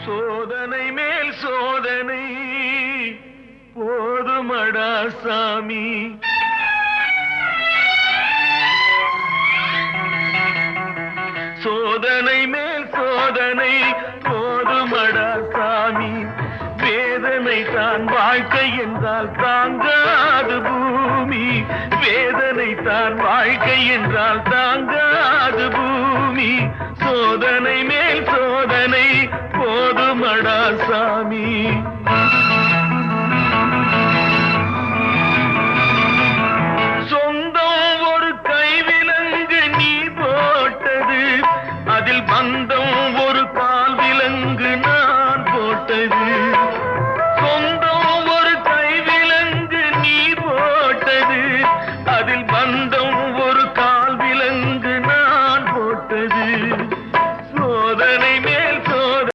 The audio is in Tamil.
சோதனை மேல் சோதனை போதுமடா சாமி. சோதனை மேல் சோதனை போதுமடா சாமி. வேதனை தான் வாழ்க்கை என்றால் தாங்காது பூமி. வேதனை தான் வாழ்க்கை என்றால் தாங்காது பூமி. சோதனை மேல் சோதனை போதுமடா சாமி.